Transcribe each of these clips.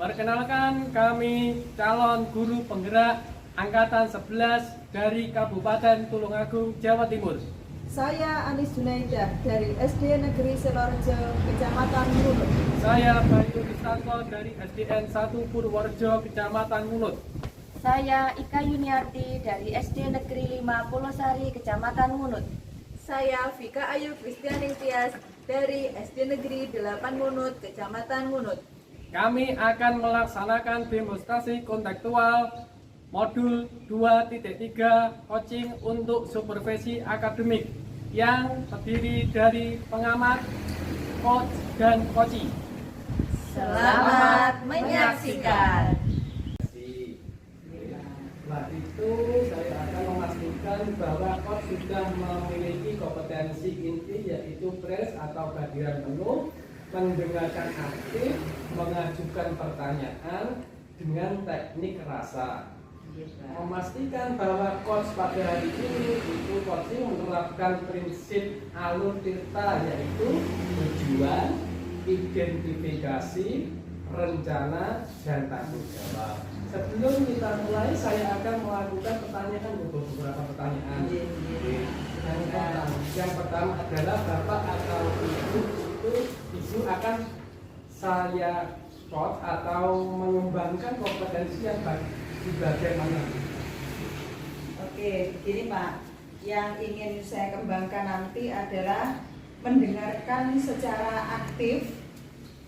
Perkenalkan, kami calon guru penggerak Angkatan 11 dari Kabupaten Tulungagung, Jawa Timur. Saya Anis Junaidah dari SD Negeri Selorjo, Kecamatan Ngunut. Saya Bayu Ristanto dari SDN 1 Purworejo, Kecamatan Ngunut. Saya Ika Yuniarti dari SD Negeri 5 Pulosari, Kecamatan Ngunut. Saya Vika Ayu Kristianing Tias dari SD Negeri 8 Ngunut, Kecamatan Ngunut. Kami akan melaksanakan demonstrasi kontekstual modul 2.3 coaching untuk supervisi akademik yang terdiri dari pengamat, coach, dan coachee. Selamat menyaksikan. Setelah itu saya akan memastikan bahwa coach sudah memiliki kompetensi inti yaitu press atau kehadiran penuh, mendengarkan aktif, mengajukan pertanyaan dengan teknik rasa. Memastikan bahwa coach pada hari ini itu coaching menerapkan prinsip alur tirta yaitu tujuan, identifikasi, rencana, dan tanggung jawab. Sebelum kita mulai, saya akan melakukan beberapa pertanyaan. Yang pertama adalah Bapak atau Ibu akan saya coach atau mengembangkan kompetensi yang di bagian mana? Oke, begini Pak. Yang ingin saya kembangkan nanti adalah mendengarkan secara aktif.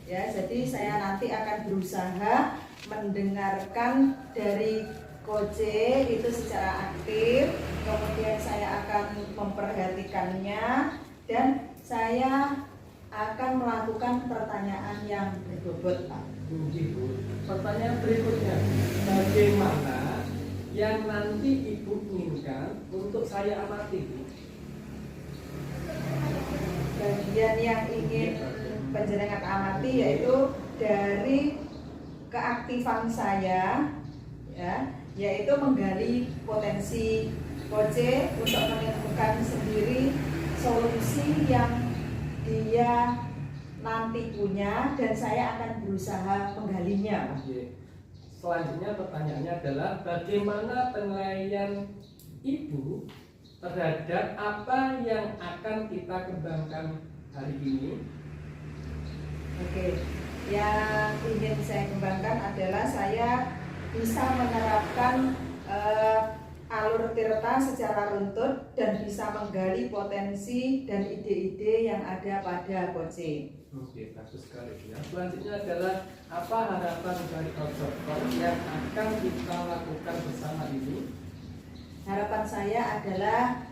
Ya, jadi saya nanti akan berusaha mendengarkan dari coach itu secara aktif, kemudian saya akan memperhatikannya dan saya akan melakukan pertanyaan yang berbobot, Pak. Pertanyaan berikutnya, bagaimana yang nanti Ibu inginkan untuk saya amati? Bagian yang ingin panjenengan amati yaitu dari keaktifan saya, ya, yaitu menggali potensi coach untuk menemukan sendiri solusi yang dia nanti punya dan saya akan berusaha menggalinya. Selanjutnya pertanyaannya adalah bagaimana penilaian Ibu terhadap apa yang akan kita kembangkan hari ini? Oke, yang ingin saya kembangkan adalah saya bisa menerapkan alur tirta secara runtut dan bisa menggali potensi dan ide-ide yang ada pada coach. Oke, bagus sekali. Yang selanjutnya adalah apa harapan dari observer yang akan kita lakukan bersama ini? Harapan saya adalah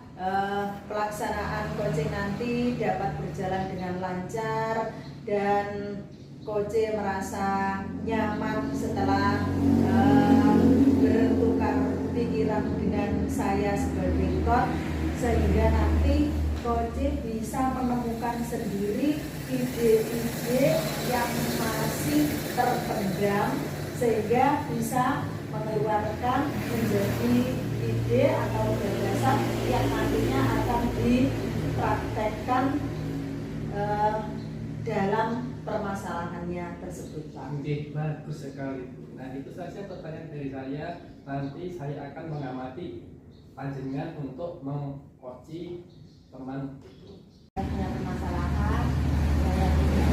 pelaksanaan coaching nanti dapat berjalan dengan lancar dan coach merasa nyaman setelah bertukar pikiran dengan saya sebagai coach, sehingga nanti coach bisa menemukan sendiri ide-ide yang masih terpendam sehingga bisa mengeluarkan menjadi ide atau gagasan yang nantinya akan dipraktekkan dalam permasalahannya tersebut, Pak. Oke, bagus sekali, Bu. Nah, itu saja pertanyaan dari saya. Nanti saya akan mengamati panjenengan untuk mengcoachi teman itu. Saya punya permasalahan, saya ingin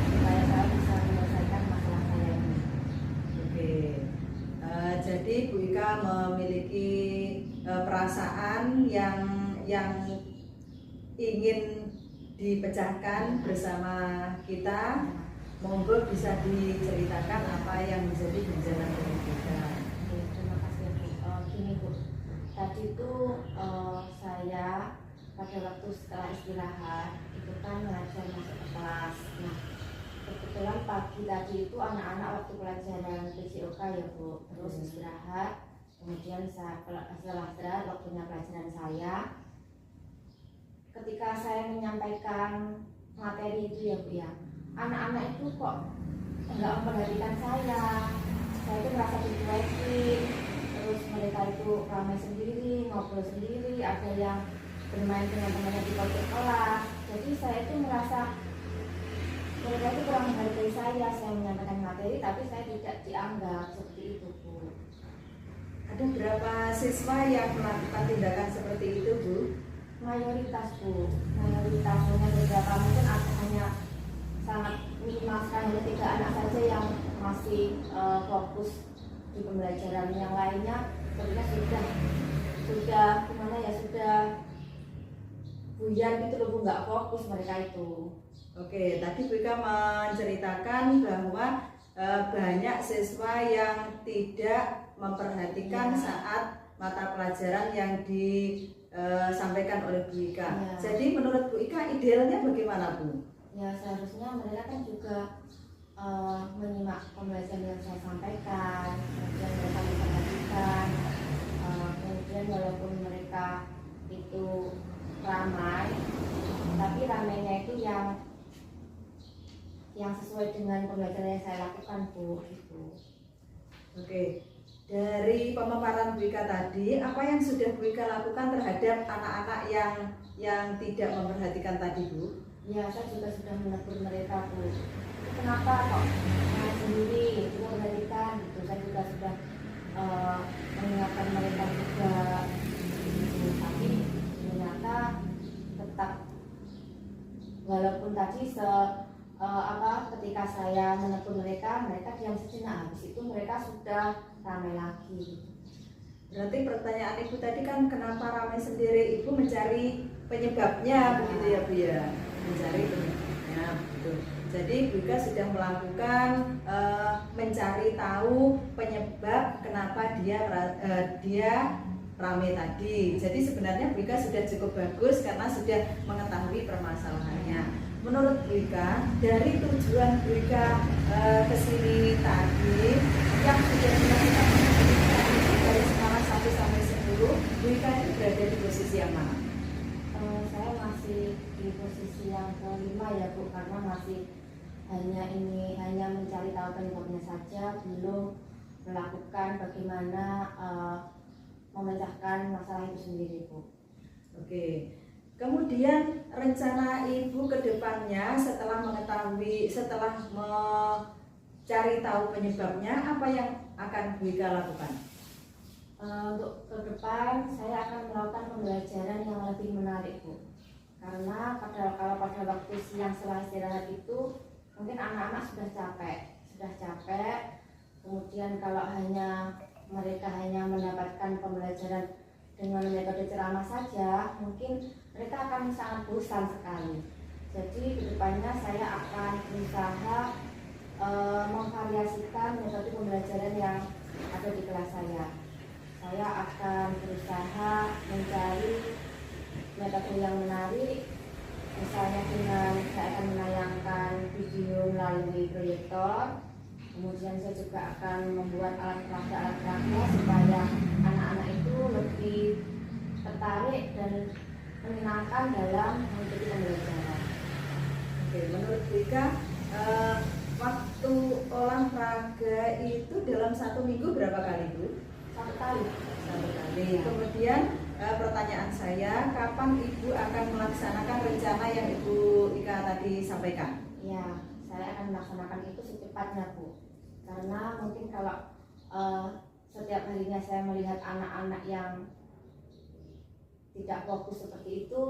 supaya saya bisa menyelesaikan masalah saya ini. Oke, jadi Bu Ika memiliki perasaan yang ingin dipecahkan bersama kita. Monggo bisa diceritakan apa yang menjadi gejala dari kita. Oke, terima kasih Bu. Gini Bu, tadi itu saya pada waktu setelah istirahat itu kan mengajar masuk ke kelas. Nah, kebetulan pagi tadi itu anak-anak waktu pelajaran PJOK ya Bu, terus istirahat. Kemudian setelah istirahat waktunya pelajaran saya. Ketika saya menyampaikan materi itu ya Bu ya, anak-anak itu kok enggak memperhatikan saya itu merasa dicuekin, terus mereka itu ramai sendiri, ngobrol sendiri, ada yang bermain dengan temannya di pojok kelas. Jadi saya itu merasa mereka itu kurang menghargai saya tapi saya tidak dianggap seperti itu, Bu. Ada berapa siswa yang melakukan tindakan seperti itu, Bu? Mayoritas, Bu, mayoritas, hanya beberapa, mungkin hanya sangat minimal sekali, hanya 3 anak saja yang masih fokus di pembelajaran. Yang lainnya sebenarnya sudah gimana ya, sudah buyar gitu loh, Bu, nggak fokus mereka itu. Oke, tadi Bu Ika menceritakan bahwa banyak siswa yang tidak memperhatikan saat mata pelajaran yang disampaikan oleh Bu Ika. Ya. Jadi menurut Bu Ika idealnya bagaimana, Bu? Ya, seharusnya mereka kan juga menyimak pembelajaran yang saya sampaikan, kemudian mereka memperhatikan, kemudian walaupun mereka itu ramai, tapi ramainya itu yang sesuai dengan pembelajaran yang saya lakukan, Bu, gitu. Oke, dari pemaparan Bu Ika tadi, apa yang sudah Bu Ika lakukan terhadap anak-anak yang tidak memperhatikan tadi, Bu? Ya, saya juga sudah menegur mereka, Bu. Kenapa kok saya sendiri juga memperhatikan gitu. Saya juga sudah mengingatkan mereka juga gitu. Tapi ternyata tetap, walaupun tadi ketika saya menegur mereka diam sejenak, habis itu mereka sudah ramai lagi. Berarti pertanyaan Ibu tadi kan kenapa ramai sendiri? Ibu mencari penyebabnya, begitu ya, Bu ya? Mencari penyebabnya, betul. Jadi Bu Ika sudah melakukan mencari tahu penyebab kenapa dia ramai tadi. Jadi sebenarnya Bu Ika sudah cukup bagus karena sudah mengetahui permasalahannya. Menurut Bu Ika, dari tujuan Bu Ika ke sini tadi yang sudah dilakukan dari skala 1 sampai 10, Bu Ika itu berada di posisi yang mana? Saya masih di posisi yang kelima ya, Bu, karena masih hanya mencari tahu penyebabnya saja, belum melakukan bagaimana memecahkan masalah itu sendiri, Bu. Oke. Kemudian rencana Ibu ke depannya setelah mencari tahu penyebabnya, apa yang akan Bu Ika lakukan? Untuk ke depan saya akan melakukan pembelajaran yang lebih menarik, Bu. Karena kalau pada waktu siang setelah istirahat itu mungkin anak-anak sudah capek. Kemudian kalau mereka hanya mendapatkan pembelajaran dengan metode ceramah saja, mungkin mereka akan sangat bosan sekali. Jadi kedepannya saya akan berusaha memvariasikan metode pembelajaran yang ada di kelas saya. Saya akan berusaha mencari metode yang menarik, misalnya dengan saya akan menayangkan video melalui proyektor. Kemudian saya juga akan membuat alat peraga supaya anak-anak itu lebih tertarik dan menyenangkan dalam mengikuti pembelajaran. Oke, menurut Bu Ika, waktu olahraga itu dalam 1 minggu berapa kali, Bu? 1 kali. 1 kali. Ya. Kemudian pertanyaan saya, kapan Ibu akan melaksanakan rencana yang Ibu Ika tadi sampaikan? Ya, saya akan melaksanakan itu secepatnya, Bu. Karena mungkin kalau setiap harinya saya melihat anak-anak yang tidak fokus seperti itu,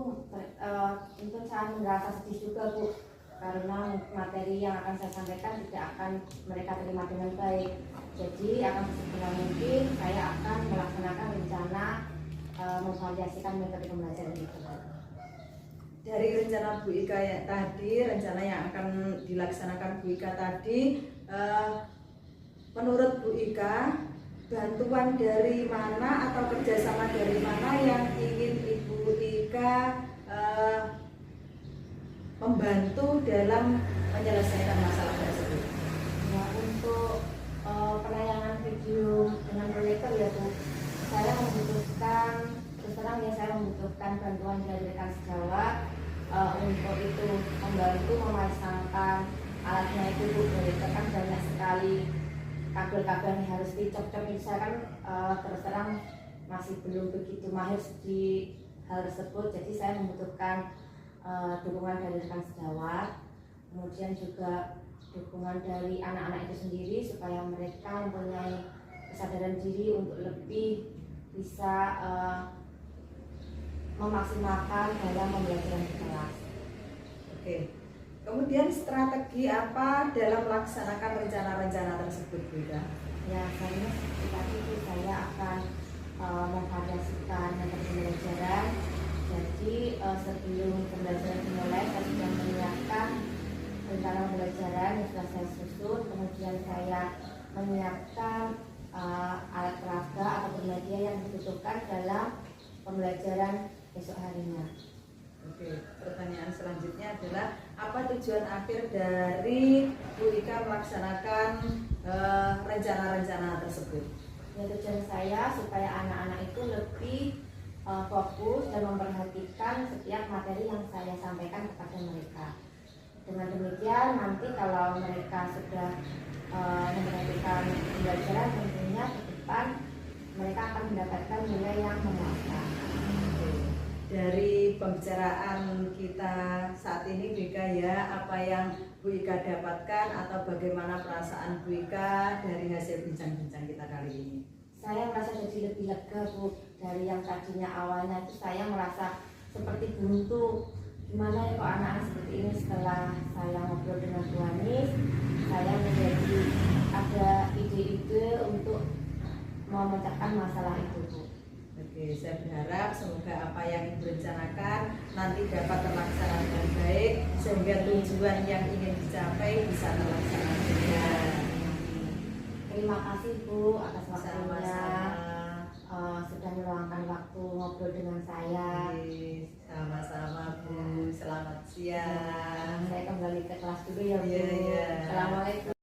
tentu saya merasa sedih juga, Bu. Karena materi yang akan saya sampaikan tidak akan mereka terima dengan baik. Jadi akan sesegera mungkin saya akan melaksanakan rencana memvariasikan metode pembelajaran itu. Dari rencana Bu Ika yang tadi, rencana yang akan dilaksanakan Bu Ika tadi, menurut Bu Ika, bantuan dari mana atau kerjasama dari mana yang ingin Ibu Ika membantu dalam menyelesaikan masalah tersebut? Ya, untuk penayangan video dengan proyektor ya, Bu, saya membutuhkan bantuan dari rekan sejawat untuk itu membantu memasangkan alatnya itu, Bu. Proyektor kan banyak sekali kabel-kabel yang harus dicop-cop. Saya kan terus terang masih belum begitu mahir di hal tersebut, jadi saya membutuhkan dukungan dari rekan sejawat. Kemudian juga dukungan dari anak-anak itu sendiri supaya mereka mempunyai kesadaran diri untuk lebih bisa memaksimalkan dalam pembelajaran di kelas. Oke. Kemudian strategi apa dalam melaksanakan rencana-rencana tersebut, Bu Ida? Ya, saya seperti tadi itu saya akan memvariasikan metode pembelajaran. Jadi sebelum pembelajaran dimulai, saya sudah menyiapkan rencana pembelajaran yang sudah saya susun. Kemudian saya menyiapkan alat peraga atau media yang dibutuhkan dalam pembelajaran besok harinya. Oke, pertanyaan selanjutnya adalah apa tujuan akhir dari Bu Ika melaksanakan rencana-rencana tersebut? Ya, tujuan saya supaya anak-anak itu lebih fokus dan memperhatikan setiap materi yang saya sampaikan kepada mereka. Dengan demikian nanti kalau mereka sudah memperhatikan pembelajaran, tentunya ke depan mereka akan mendapatkan nilai yang memuaskan. Dari pembicaraan kita saat ini, Bu Ika, ya, apa yang Bu Ika dapatkan atau bagaimana perasaan Bu Ika dari hasil bincang-bincang kita kali ini? Saya merasa jadi lebih lega, Bu. Dari yang tadinya awalnya itu saya merasa seperti buntu. Gimana ya kok anak-anak seperti ini, setelah saya ngobrol dengan Bu Anis, saya menjadi ada ide-ide untuk memecahkan masalah itu, Bu. Oke, saya berharap semoga apa yang Ibu rencanakan nanti dapat terlaksana dengan baik sehingga tujuan yang ingin dicapai bisa terlaksana juga. Terima kasih, Bu, atas waktunya. Sama-sama. Sudah meluangkan waktu ngobrol dengan saya. Sama-sama, Bu. Selamat siang. Saya kembali ke kelas dulu ya, Bu. Iya, iya. Assalamualaikum.